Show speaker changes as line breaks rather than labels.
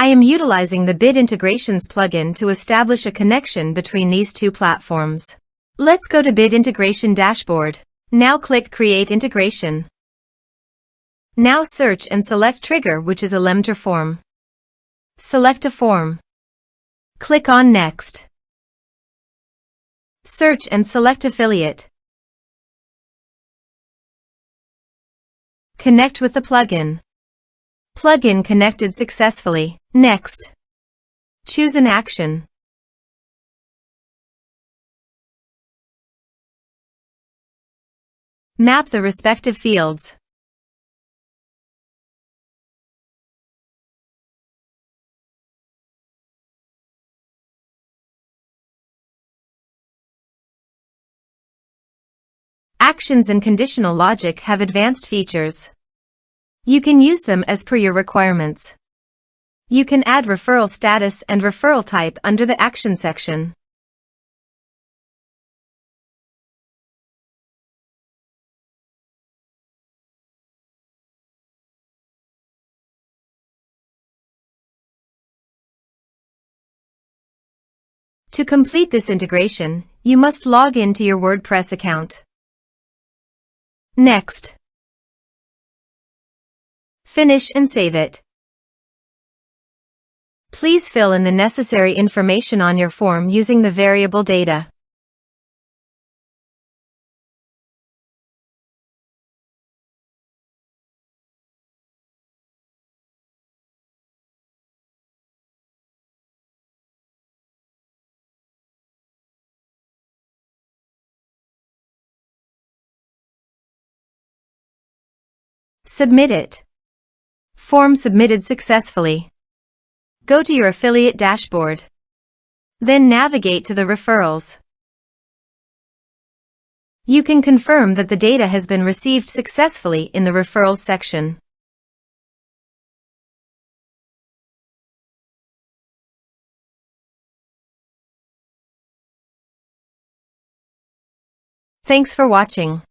I am utilizing the Bid Integrations plugin to establish a connection between these two platforms. Let's go to Bid Integration Dashboard. Now click Create Integration. Now search and select Trigger, which is Elementor form. Select a form. Click on Next. Search and select Affiliate. Connect with the plugin. Plugin connected successfully. Next. Choose an action. Map the respective fields. Actions and conditional logic have advanced features. You can use them as per your requirements. You can add referral status and referral type under the Action section. To complete this integration, you must log in to your WordPress account. Next. Finish and save it. Please fill in the necessary information on your form using the variable data. Submit it. Form submitted successfully. Go to your affiliate dashboard. Then navigate to the referrals. You can confirm that the data has been received successfully in the referrals section. Thanks for watching.